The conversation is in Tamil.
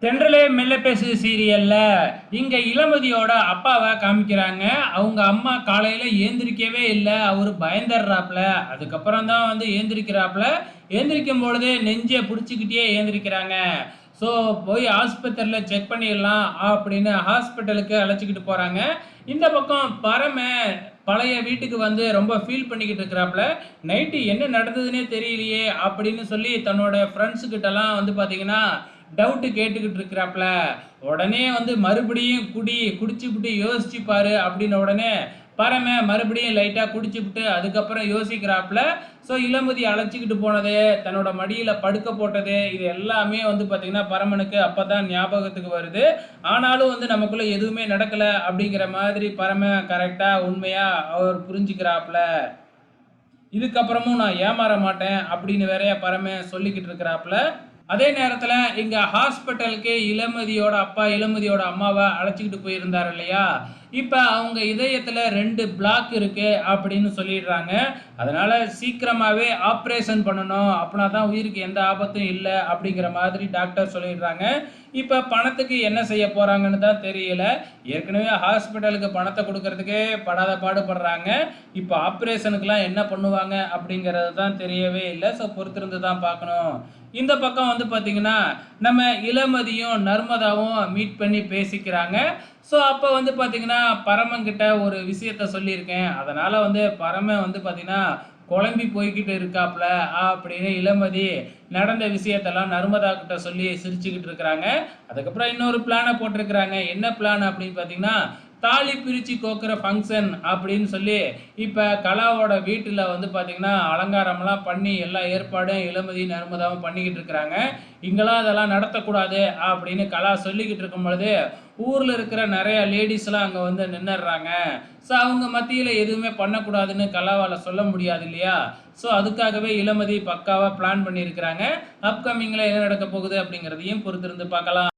தென்றலே மெல்ல பேசு சீரியல்ல இங்க இளமதியோட அப்பாவை காமிக்கிறாங்க. அவங்க அம்மா காலையில ஏந்திரிக்கவே இல்ல. அவரு பயந்துடுறாப்ல. அதுக்கப்புறம் தான் வந்து ஏந்திரிக்கிறாப்ல. ஏந்திரிக்கும் பொழுதே நெஞ்ச புடிச்சுக்கிட்டே ஏந்திரிக்கிறாங்க. ஸோ போய் ஆஸ்பத்திரியில செக் பண்ணிடலாம் அப்படின்னு ஹாஸ்பிட்டலுக்கு அழைச்சிக்கிட்டு போறாங்க. இந்த பக்கம் பழைய வீட்டுக்கு வந்து ரொம்ப ஃபீல் பண்ணிக்கிட்டு இருக்கிறாப்ல. நைட்டு என்ன நடந்ததுன்னே தெரியலையே அப்படின்னு சொல்லி தன்னோட ஃப்ரெண்ட்ஸு கிட்டலாம் வந்து பார்த்தீங்கன்னா டவுட்டு கேட்டுக்கிட்டு இருக்கிறாப்ல. உடனே வந்து மறுபடியும் குடிச்சுப்புட்டு யோசிச்சு பாரு அப்படின்ன உடனே மறுபடியும் லைட்டா குடிச்சுப்புட்டு அதுக்கப்புறம் யோசிக்கிறாப்ல. ஸோ இளமதி அழைச்சிக்கிட்டு போனது, தன்னோட மடியில படுக்க போட்டது, இது எல்லாமே வந்து பார்த்தீங்கன்னா பரமனுக்கு அப்பதான் ஞாபகத்துக்கு வருது. ஆனாலும் வந்து நமக்குள்ள எதுவுமே நடக்கல அப்படிங்கிற மாதிரி கரெக்டா உண்மையா அவர் புரிஞ்சுக்கிறாப்ல. இதுக்கப்புறமும் நான் ஏமாற மாட்டேன் அப்படின்னு வேறையா சொல்லிக்கிட்டு இருக்கிறாப்ல. அதே நேரத்துல இங்க ஹாஸ்பிட்டலுக்கு இளமதியோட அப்பா இளமதியோட அம்மாவை அழைச்சிக்கிட்டு போயிருந்தார் இல்லையா? இப்ப அவங்க இதயத்துல 2 பிளாக் இருக்கு அப்படின்னு சொல்லிடுறாங்க. அதனால சீக்கிரமாவே ஆப்ரேஷன் பண்ணணும். அப்பனா தான் உயிருக்கு எந்த ஆபத்தும் இல்ல அப்படிங்கிற மாதிரி டாக்டர் சொல்லிடுறாங்க. இப்ப பணத்துக்கு என்ன செய்ய போறாங்கன்னு தான் தெரியல. ஏற்கனவே ஹாஸ்பிட்டலுக்கு பணத்தை கொடுக்கறதுக்கே படாத பாடுபடுறாங்க. இப்ப ஆப்ரேஷனுக்குலாம் என்ன பண்ணுவாங்க அப்படிங்கிறது தான் தெரியவே இல்ல. ஸோ பொறுத்திருந்து தான் பார்க்கணும். இந்த பக்கம் வந்து பார்த்தீங்கன்னா, நம்ம இளமதியும், நர்மதாவும் மீட் பண்ணி பேசிக்கிறாங்க. ஸோ அப்ப வந்து பார்த்தீங்கன்னா, பரமன்கிட்ட ஒரு விஷயத்த சொல்லியிருக்கேன். அதனால வந்து பரமன் வந்து பார்த்தீங்கன்னா, குழம்பி போய்க்கிட்டு இருக்காப்ல அப்படின்னு இளமதி நடந்த விஷயத்தெல்லாம் நர்மதா கிட்ட சொல்லி சிரிச்சுக்கிட்டு இருக்கிறாங்க. அதுக்கப்புறம் இன்னொரு பிளான போட்டிருக்கிறாங்க. என்ன பிளான் அப்படின்னு பார்த்தீங்கன்னா, தாலி பிரிச்சு கோக்குற ஃபங்க்ஷன் அப்படின்னு சொல்லி இப்ப கலாவோட வீட்டுல வந்து பார்த்தீங்கன்னா, அலங்காரம்லாம் பண்ணி எல்லா ஏற்பாடும் இளமதி, நர்மதாவும் பண்ணிக்கிட்டு இருக்கிறாங்க. இங்கலாம் அதெல்லாம் நடத்தக்கூடாது அப்படின்னு கலா சொல்லிக்கிட்டு இருக்கும் பொழுது, ஊர்ல இருக்கிற நெறைய லேடீஸ்லாம் அங்க வந்து நின்னுடுறாங்க. ஸோ அவங்க மத்தியில எதுவுமே பண்ணக்கூடாதுன்னு கலாவால சொல்ல முடியாது இல்லையா? ஸோ அதுக்காகவே இளமதி பக்காவா பிளான் பண்ணியிருக்கிறாங்க. அப்கமிங்ல என்ன நடக்க போகுது அப்படிங்கிறதையும் பொறுத்திருந்து பார்க்கலாம்.